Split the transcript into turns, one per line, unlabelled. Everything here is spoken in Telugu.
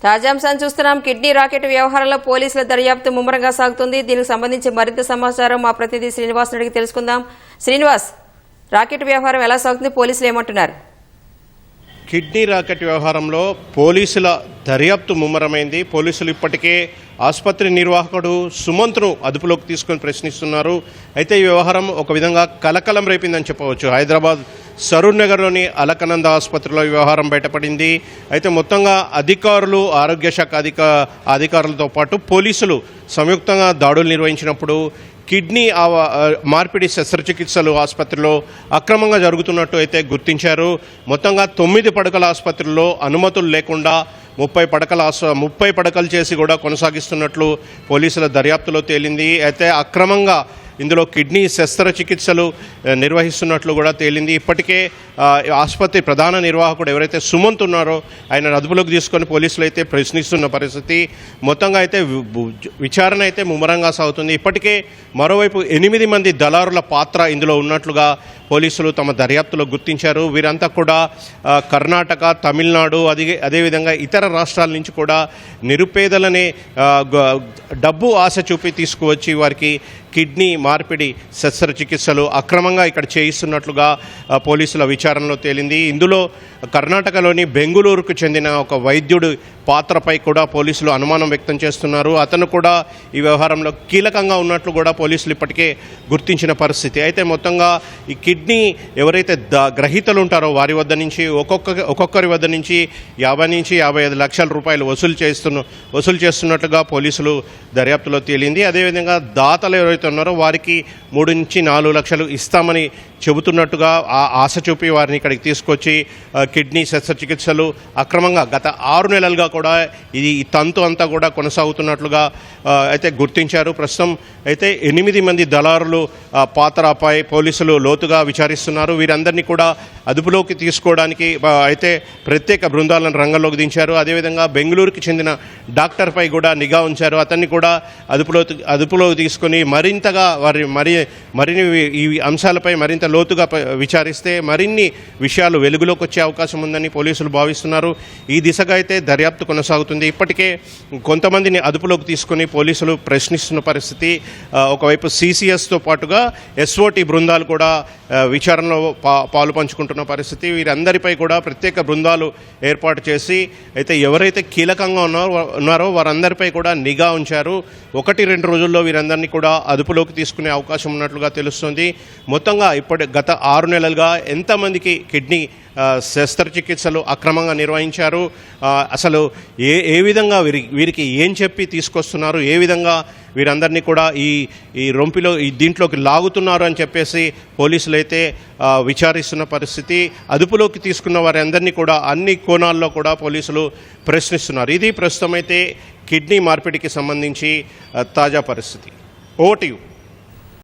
తాజాంశాన్ని చూస్తున్నాం. కిడ్నీ రాకెట్ వ్యవహారంలో పోలీసుల దర్యాప్తు ముమ్మరంగా సాగుతుంది. దీనికి సంబంధించి మరింత సమాచారం మా ప్రతినిధి శ్రీనివాస్ అడిగి తెలుసుకుందాం. శ్రీనివాస్, రాకెట్ వ్యవహారం ఎలా సాగుతుంది? పోలీసులు ఏమంటున్నారు?
కిడ్నీ రాకెట్ వ్యవహారంలో పోలీసుల దర్యాప్తు ముమ్మరమైంది. పోలీసులు ఇప్పటికే ఆసుపత్రి నిర్వాహకుడు సుమంత్ను అదుపులోకి తీసుకొని ప్రశ్నిస్తున్నారు. అయితే ఈ వ్యవహారం ఒక విధంగా కలకలం రేపిందని చెప్పవచ్చు. హైదరాబాద్ సరూర్ నగర్లోని అలకనంద ఆసుపత్రిలో ఈ వ్యవహారం బయటపడింది. అయితే మొత్తంగా అధికారులు, ఆరోగ్య శాఖ అధికారులతో పాటు పోలీసులు సంయుక్తంగా దాడులు నిర్వహించినప్పుడు కిడ్నీ మార్పిడి శస్త్రచికిత్సలు ఆసుపత్రిలో అక్రమంగా జరుగుతున్నట్టు అయితే గుర్తించారు. మొత్తంగా 9 పడకల ఆసుపత్రుల్లో అనుమతులు లేకుండా 30 పడకలు చేసి కూడా కొనసాగిస్తున్నట్లు పోలీసుల దర్యాప్తులో తేలింది. అయితే అక్రమంగా ఇందులో కిడ్నీ శస్త్రచికిత్సలు నిర్వహిస్తున్నట్లు కూడా తేలింది. ఇప్పటికే ఆసుపత్రి ప్రధాన నిర్వాహకుడు ఎవరైతే సుమంత్ ఉన్నారో ఆయన అదుపులోకి తీసుకొని పోలీసులు అయితే ప్రశ్నిస్తున్న పరిస్థితి. మొత్తంగా అయితే విచారణ అయితే ముమ్మరంగా సాగుతుంది. ఇప్పటికే మరోవైపు 8 మంది దళారుల పాత్ర ఇందులో ఉన్నట్లుగా పోలీసులు తమ దర్యాప్తులో గుర్తించారు. వీరంతా కూడా కర్ణాటక, తమిళనాడు, అదేవిధంగా ఇతర రాష్ట్రాల నుంచి కూడా నిరుపేదలనే డబ్బు ఆశ చూపి తీసుకువచ్చి వారికి కిడ్నీ మార్పిడి శస్త్రచికిత్సలు అక్రమంగా ఇక్కడ చేయిస్తున్నట్లుగా పోలీసుల విచారణలో తేలింది. ఇందులో కర్ణాటకలోని బెంగుళూరుకు చెందిన ఒక వైద్యుడు పాత్రపై కూడా పోలీసులు అనుమానం వ్యక్తం చేస్తున్నారు. అతను కూడా ఈ వ్యవహారంలో కీలకంగా ఉన్నట్లు కూడా పోలీసులు ఇప్పటికే గుర్తించిన పరిస్థితి. అయితే మొత్తంగా ఈ కిడ్నీ ఎవరైతే గ్రహీతలు ఉంటారో వారి వద్ద నుంచి ఒక్కొక్కరి వద్ద నుంచి 50 నుంచి 55 లక్షల రూపాయలు వసూలు చేస్తున్నట్లుగా పోలీసులు దర్యాప్తులో తేలింది. అదేవిధంగా దాతలు ఎవరైతే ఉన్నారో వారికి 3 నుంచి 4 లక్షలు ఇస్తామని చెబుతున్నట్టుగా ఆశ చూపి వారిని ఇక్కడికి తీసుకొచ్చి కిడ్నీ శస్త్రచికిత్సలు అక్రమంగా గత 6 నెలలుగా కూడా ఈ తంతు అంతా కూడా కొనసాగుతున్నట్లుగా అయితే గుర్తించారు. ప్రస్తుతం అయితే 8 మంది దళారులు పాత్రపై పోలీసులు లోతుగా విచారిస్తున్నారు. వీరందరినీ కూడా అదుపులోకి తీసుకోవడానికి అయితే ప్రత్యేక బృందాలను రంగంలోకి దించారు. అదేవిధంగా బెంగళూరుకి చెందిన డాక్టర్పై కూడా నిఘా ఉంచారు. అతన్ని కూడా అదుపులోకి తీసుకొని మరింతగా మరిన్ని ఈ అంశాలపై మరింత లోతుగా విచారిస్తే మరిన్ని విషయాలు వెలుగులోకి వచ్చే అవకాశం ఉందని పోలీసులు భావిస్తున్నారు. ఈ దిశగా అయితే దర్యాప్తు కొనసాగుతుంది. ఇప్పటికే కొంతమందిని అదుపులోకి తీసుకుని పోలీసులు ప్రశ్నిస్తున్న పరిస్థితి. ఒకవైపు సిసిఎస్తో పాటుగా ఎస్ఓటి బృందాలు కూడా విచారణలో పాలు పంచుకుంటున్న పరిస్థితి. వీరందరిపై కూడా ప్రత్యేక బృందాలు ఏర్పాటు చేసి అయితే ఎవరైతే కీలకంగా ఉన్నారో వారందరిపై కూడా నిఘా ఉంచారు. 1-2 రోజుల్లో వీరందరినీ కూడా అదుపులోకి తీసుకునే అవకాశం ఉన్నట్లుగా తెలుస్తుంది. మొత్తంగా గత 6 నెలలుగా ఎంతమందికి కిడ్నీ శస్త్రచికిత్సలు అక్రమంగా నిర్వహించారు, అసలు ఏ విధంగా వీరికి ఏం చెప్పి తీసుకొస్తున్నారు, ఏ విధంగా వీరందరినీ కూడా ఈ రొంపిలో దీంట్లోకి లాగుతున్నారు అని చెప్పేసి పోలీసులు అయితే విచారిస్తున్న పరిస్థితి. అదుపులోకి తీసుకున్న వారందరినీ కూడా అన్ని కోణాల్లో కూడా పోలీసులు ప్రశ్నిస్తున్నారు. ఇది ప్రస్తుతం అయితే కిడ్నీ మార్పిడికి సంబంధించి తాజా పరిస్థితి. Over to you.